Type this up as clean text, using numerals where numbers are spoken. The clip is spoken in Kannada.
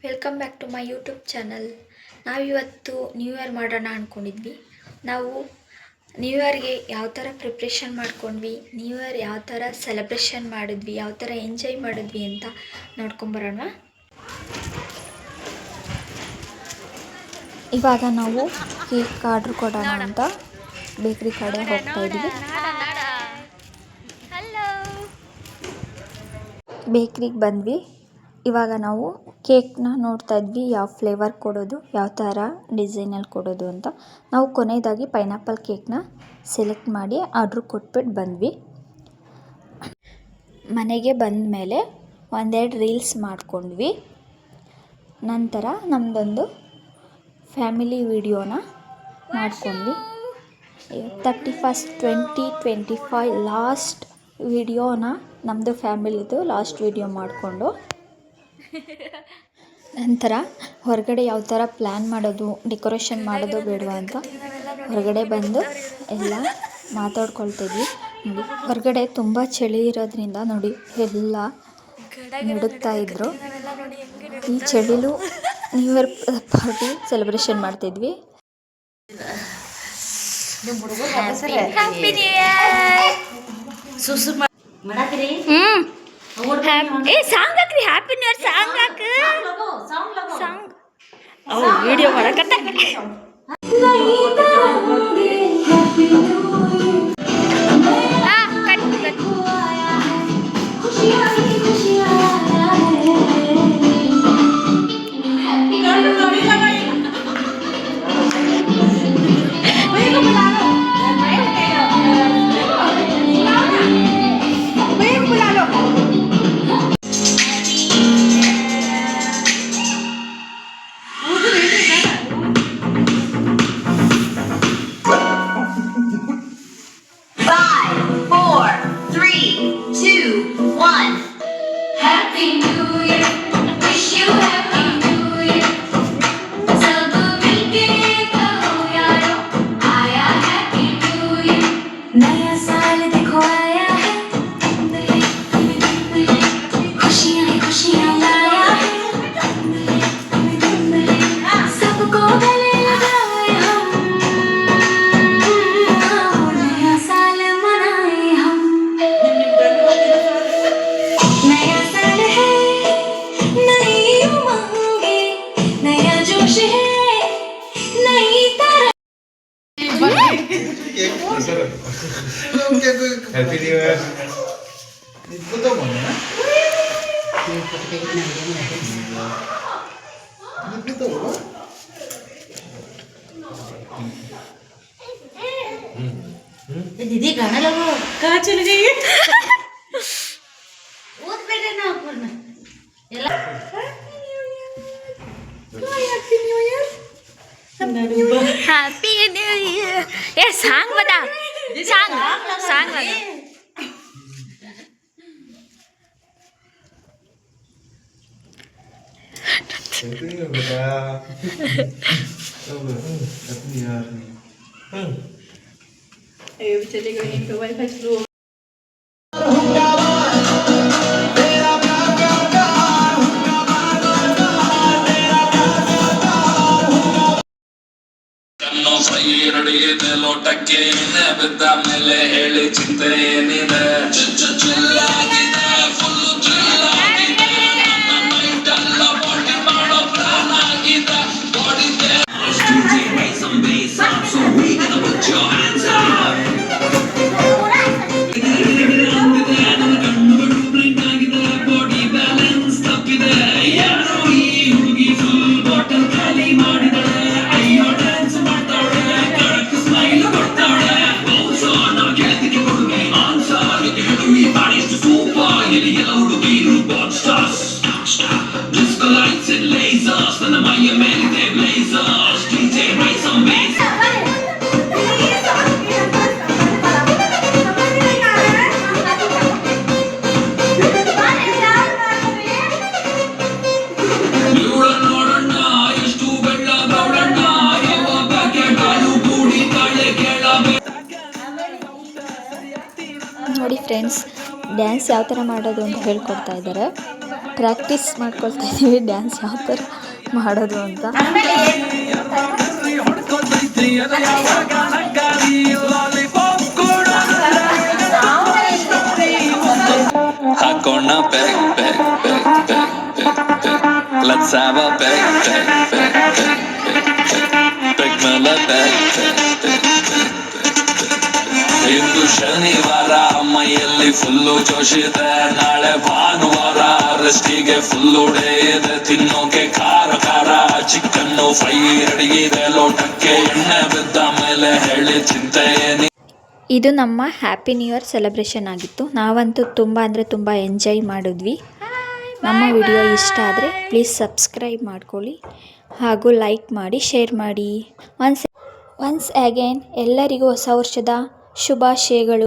Welcome back to my YouTube channel. ನಾವಿವತ್ತು ನ್ಯೂ ಇಯರ್ ಮಾಡೋಣ ಅಂದ್ಕೊಂಡಿದ್ವಿ. ನಾವು ನ್ಯೂ ಇಯರ್ಗೆ ಯಾವ ಥರ ಪ್ರಿಪ್ರೇಷನ್ ಮಾಡ್ಕೊಂಡ್ವಿ, ನ್ಯೂ ಇಯರ್ ಯಾವ ಥರ ಸೆಲೆಬ್ರೇಷನ್ ಮಾಡಿದ್ವಿ, ಯಾವ ಥರ ಎಂಜಾಯ್ ಮಾಡಿದ್ವಿ ಅಂತ ನೋಡ್ಕೊಂಬರೋಣ. ಇವಾಗ ನಾವು ಕೇಕ್ ಆರ್ಡ್ರ್ ಕೊಡೋಣ ಅಂತ ಬೇಕ್ರಿ ಕಡೆ ಹೋಗ್ತಾ ಇದ್ವಿ. ಬೇಕ್ರಿಗೆ ಬಂದ್ವಿ. ಇವಾಗ ನಾವು ಕೇಕ್ನ ನೋಡ್ತಾ ಇದ್ವಿ, ಯಾವ ಫ್ಲೇವರ್ ಕೊಡೋದು, ಯಾವ ಥರ ಡಿಸೈನಲ್ಲಿ ಕೊಡೋದು ಅಂತ. ನಾವು ಕೊನೆಯದಾಗಿ ಪೈನಾಪಲ್ ಕೇಕ್ನ ಸೆಲೆಕ್ಟ್ ಮಾಡಿ ಆರ್ಡ್ರ್ ಕೊಟ್ಬಿಟ್ಟು ಬಂದ್ವಿ. ಮನೆಗೆ ಬಂದ ಮೇಲೆ ಒಂದೆರಡು ರೀಲ್ಸ್ ಮಾಡ್ಕೊಂಡ್ವಿ. ನಂತರ ನಮ್ಮದೊಂದು ಫ್ಯಾಮಿಲಿ ವಿಡಿಯೋನ ಮಾಡ್ಕೊಂಡ್ವಿ. 31st 2025 ಲಾಸ್ಟ್ ವಿಡಿಯೋನ ನಮ್ಮದು ಫ್ಯಾಮಿಲಿದು ಲಾಸ್ಟ್ ವಿಡಿಯೋ ಮಾಡಿಕೊಂಡು ನಂತರ ಹೊರಗಡೆ ಯಾವ ಥರ ಪ್ಲ್ಯಾನ್ ಮಾಡೋದು, ಡೆಕೋರೇಷನ್ ಮಾಡೋದು ಬೇಡವಾ ಅಂತ ಹೊರಗಡೆ ಬಂದು ಎಲ್ಲ ಮಾತಾಡ್ಕೊಳ್ತಿದ್ವಿ. ನೋಡಿ, ಹೊರಗಡೆ ತುಂಬ ಚಳಿ ಇರೋದ್ರಿಂದ ನೋಡಿ ಎಲ್ಲ ನಡುಗ್ತಾ ಇದ್ರು. ಈ ಚಳಿಲೂ ನ್ಯೂ ಇಯರ್ ಪಾರ್ಟಿ ಸೆಲೆಬ್ರೇಷನ್ ಮಾಡ್ತಿದ್ವಿ. ಸಾಂಗ್ ಹಾಕ್ರಿ, ಹ್ಯಾಪಿ ನ್ಯೂ ಇಯರ್ ಸಾಂಗ್ ಹಾಕು. ಸಾಂಗ್ ವಿಡಿಯೋ ಮಾಡಕತ್ತ Happy New Year. दीदी गाना लगाओ। कहाँ चले जाइए? ऊद बैठे ना ऊपर ना। Happy New Year. Happy new year. Song ಬತಾ, ಸಾಂಗ್ ಸಾಂಗ್ ಬತಾ. Happy New Year बेटा. Happy New Year. ये चले गए इनके वाईफाई स्लो. ಲೋಟಕ್ಕೆ ಎಣ್ಣೆ ಬಿದ್ದ ಮೇಲೆ ಹೇಳಿ ಚಿಂತೆ ಏನಿದೆ. ಚಿಲ್ಲಾಗಿದೆ, ಫುಲ್ಲು ಚಿಲ್ಲಾಗಿದೆ, ನನ್ನ ಮೈಂಡ್ ಎಲ್ಲ ಬಾಡಿ ಮಾಡೋ ಪ್ಲಾನ್ ಆಗಿದೆ. Body some bass up, so we gonna put your hands up. Body balance ತಪ್ಪಿದೆ, ಯಾರೋ ಈ ಹುಡುಗಿ ಫುಲ್ ಬಾಟಲ್ ಖಾಲಿ ಮಾಡಿದಳೆ. ಅಯ್ಯೋ ಡ್ಯಾನ್ಸ್ ಮಾಡ್ತಾಳೆ, ಕಡಕ್ ಸ್ಮೈಲ್ ಕೊಡ್ತಾಳೆ. ಗೆಳತಿಗೆ ಕೊಡುಗೆ ಆನ್ಸರ್ ಹುಡುಗಿ ಬಾಡಿಷ್ಟು ಸೂಪರ್. ಎಲ್ಲ ಹುಡುಗಿರು bad stars, disco lights and lasers, ನನ್ನ ಮೈಯ ಮೇಲಿದೆ blazers. DJ raise some bass. ನೋಡಿ ಫ್ರೆಂಡ್ಸ್, ಡ್ಯಾನ್ಸ್ ಯಾವ ಥರ ಮಾಡೋದು ಅಂತ ಹೇಳ್ಕೊಡ್ತಾ ಇದ್ದಾರೆ. ಪ್ರಾಕ್ಟೀಸ್ ಮಾಡ್ಕೊಳ್ತಾ ಇದ್ದೀವಿ ಡ್ಯಾನ್ಸ್ ಯಾವ ಥರ ಮಾಡೋದು ಅಂತ. ಹಾಕೋಣ bag bag bag bag bag let's have a bag bag bag bag ಮೇಲೆ ಬ್ಯಾಗ್ ಇಂದು ಶನಿವಾರ ಮೈಯಲ್ಲಿ ಫುಲ್ಲು ಜೋಶಿದೆ, ನಾಳೆ ಭಾನುವಾರ ರೆಸ್ಟಿಗೆ ಫುಲ್ಲು ಡೇ ಇದೆ. ತಿನ್ನೋಕೆ ಖಾರ ಖಾರ ಚಿಕನ್ನು ಫ್ರೈ ಅಡಿಗಿದೆ, ಲೋಟಕ್ಕೆ ಎಣ್ಣೆ ಬಿದ್ದ ಮೇಲೆ ಹೇಳಿ ಚಿಂತೆ ಏನಿ. ಇದು ನಮ್ಮ ಹ್ಯಾಪಿ ನ್ಯೂ ಇಯರ್ ಸೆಲೆಬ್ರೇಷನ್ ಆಗಿತ್ತು. ನಾವಂತೂ ತುಂಬ ಅಂದರೆ ತುಂಬ ಎಂಜಾಯ್ ಮಾಡಿದ್ವಿ. ನಮ್ಮ ವಿಡಿಯೋ ಇಷ್ಟ ಆದರೆ ಪ್ಲೀಸ್ ಸಬ್ಸ್ಕ್ರೈಬ್ ಮಾಡ್ಕೊಳ್ಳಿ ಹಾಗೂ ಲೈಕ್ ಮಾಡಿ, ಶೇರ್ ಮಾಡಿ. ಒನ್ಸ್ ಅಗೇನ್ ಎಲ್ಲರಿಗೂ ಹೊಸ ವರ್ಷದ ಶುಭಾಶಯಗಳು.